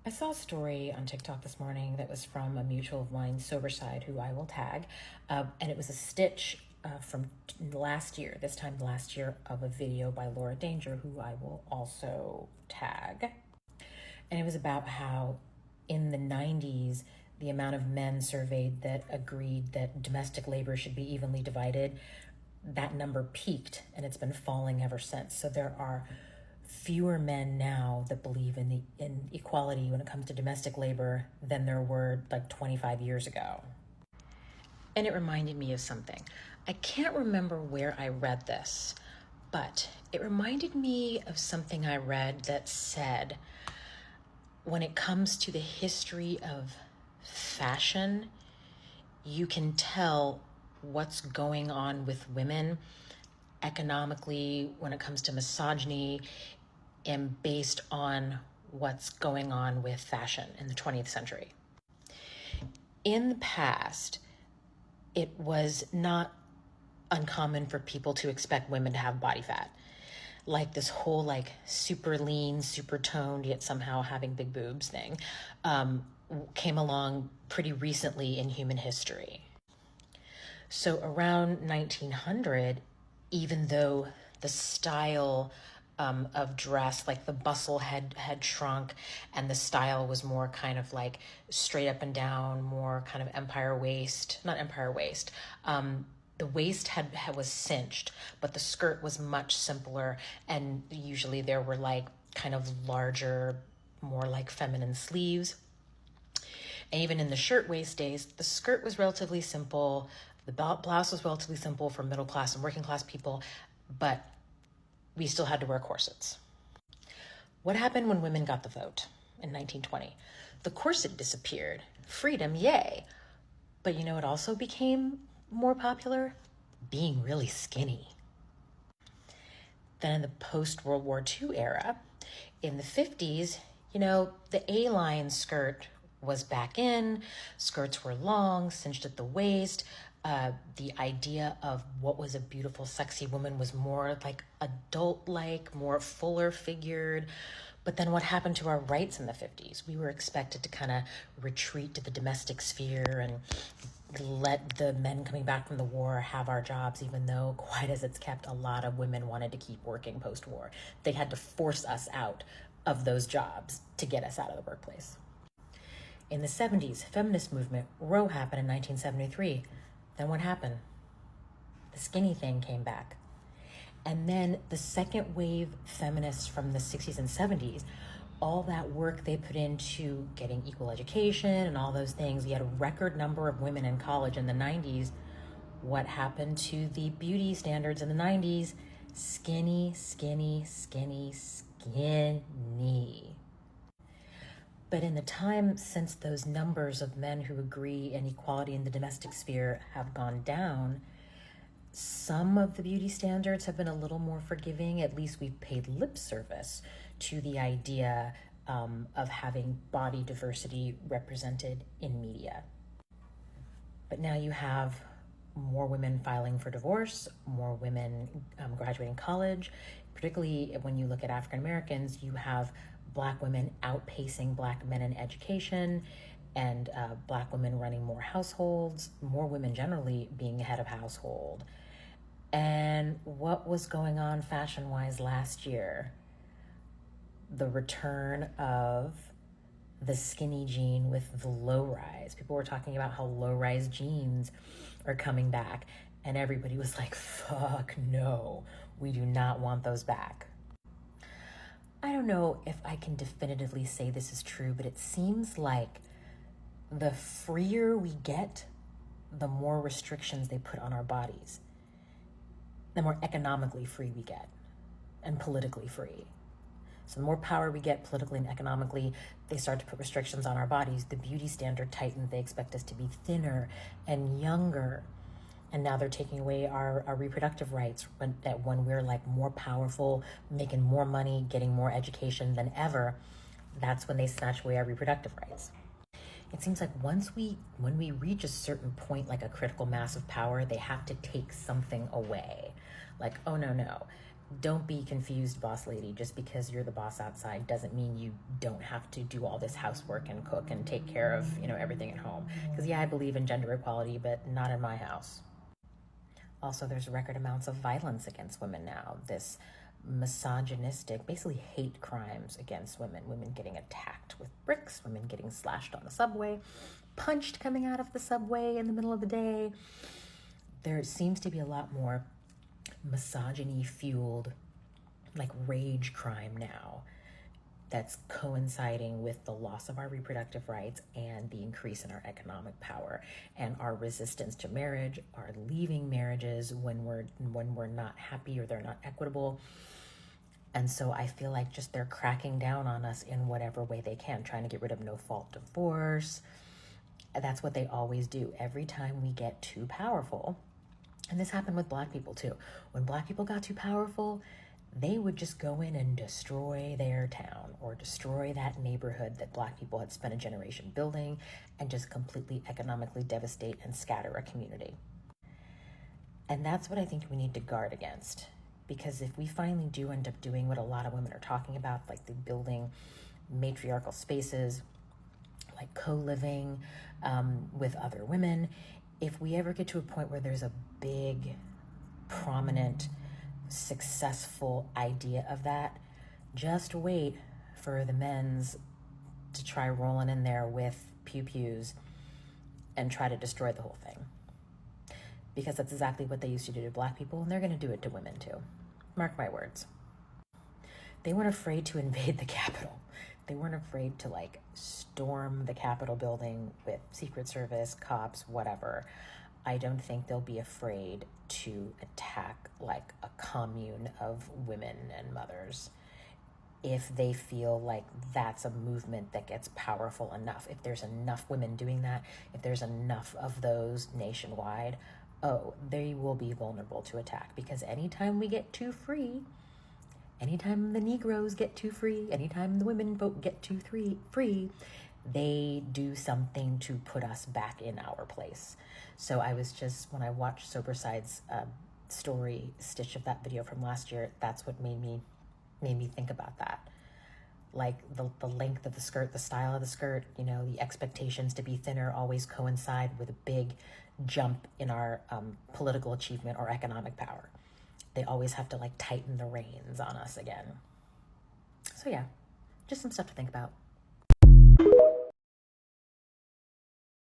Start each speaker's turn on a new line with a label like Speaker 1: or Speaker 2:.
Speaker 1: I saw a story on TikTok this morning that was from a mutual of mine, Soberside, who I will tag, and it was a stitch from last year, this time last year, of a video by Laura Danger, who I will also tag. And it was about how in the 90s, the amount of men surveyed that agreed that domestic labor should be evenly divided, that number peaked and it's been falling ever since. So there are fewer men now that believe in equality when it comes to domestic labor than there were like 25 years ago. And it reminded me of something. I can't remember where I read this, but it reminded me of something I read that said, when it comes to the history of fashion, you can tell what's going on with women economically when it comes to misogyny and based on what's going on with fashion in the 20th century. In the past, it was not uncommon for people to expect women to have body fat. Like this whole like super lean, super toned, yet somehow having big boobs thing came along pretty recently in human history. So around 1900, even though the style of dress, like the bustle had shrunk and the style was more kind of like straight up and down, more kind of not empire waist. The waist was cinched, but the skirt was much simpler, and usually there were like kind of larger, more like feminine sleeves. And even in the shirtwaist days, the skirt was relatively simple. The blouse was relatively simple for middle class and working class people, but we still had to wear corsets. What happened when women got the vote in 1920? The corset disappeared. Freedom, yay. But you know what also became more popular? Being really skinny. Then in the post-World War II era, in the 50s, the A-line skirt was back in. Skirts were long, cinched at the waist. The idea of what was a beautiful, sexy woman was more like adult-like, more fuller figured. But then what happened to our rights in the 50s? We were expected to kind of retreat to the domestic sphere and let the men coming back from the war have our jobs, even though, quite as it's kept, a lot of women wanted to keep working post-war. They had to force us out of those jobs to get us out of the workplace. In the 70s, feminist movement, Roe happened in 1973. Then what happened? The skinny thing came back. And then the second wave feminists from the 60s and 70s, all that work they put into getting equal education and all those things. We had a record number of women in college in the 90s. What happened to the beauty standards in the 90s? Skinny, skinny, skinny, skinny. But in the time since those numbers of men who agree in equality in the domestic sphere have gone down, some of the beauty standards have been a little more forgiving. At least we've paid lip service to the idea of having body diversity represented in media. But now you have more women filing for divorce, more women graduating college. Particularly when you look at African Americans, you have Black women outpacing Black men in education, and Black women running more households, more women generally being head of household. And what was going on fashion-wise last year? The return of the skinny jean with the low-rise. People were talking about how low-rise jeans are coming back, and everybody was like, fuck no, we do not want those back. I don't know if I can definitively say this is true, but it seems like the freer we get, the more restrictions they put on our bodies. The more economically free we get, and politically free. So the more power we get politically and economically, they start to put restrictions on our bodies. The beauty standard tightens. They expect us to be thinner and younger. And now they're taking away our reproductive rights when we're like more powerful, making more money, getting more education than ever. That's when they snatch away our reproductive rights. It seems like when we reach a certain point, like a critical mass of power, they have to take something away. Like, oh no, don't be confused, boss lady. Just because you're the boss outside doesn't mean you don't have to do all this housework and cook and take care of, everything at home. Because yeah, I believe in gender equality, but not in my house. Also, there's record amounts of violence against women now. This misogynistic, basically hate crimes against women. Women getting attacked with bricks, women getting slashed on the subway, punched coming out of the subway in the middle of the day. There seems to be a lot more misogyny-fueled, like, rage crime now that's coinciding with the loss of our reproductive rights and the increase in our economic power and our resistance to marriage, our leaving marriages when we're not happy or they're not equitable. And so I feel like just they're cracking down on us in whatever way they can, trying to get rid of no-fault divorce. That's what they always do. Every time we get too powerful, and this happened with Black people too. When Black people got too powerful, they would just go in and destroy their town or destroy that neighborhood that Black people had spent a generation building and just completely economically devastate and scatter a community. And that's what I think we need to guard against. Because if we finally do end up doing what a lot of women are talking about, like the building matriarchal spaces, like co-living with other women, if we ever get to a point where there's a big, prominent, successful idea of that, just wait for the men's to try rolling in there with pew-pews and try to destroy the whole thing. Because that's exactly what they used to do to Black people, and they're going to do it to women too. Mark my words. They weren't afraid to invade the Capitol. They weren't afraid to storm the Capitol building with Secret Service, cops, whatever. I don't think they'll be afraid to attack like a commune of women and mothers if they feel like that's a movement that gets powerful enough. If there's enough women doing that, if there's enough of those nationwide, they will be vulnerable to attack. Because anytime we get too free, anytime the Negroes get too free, anytime the women vote get too free, they do something to put us back in our place. So I was just, when I watched Soberside's story stitch of that video from last year, that's what made me think about that. Like the length of the skirt, the style of the skirt, the expectations to be thinner always coincide with a big jump in our political achievement or economic power. They always have to tighten the reins on us again. So yeah, just some stuff to think about.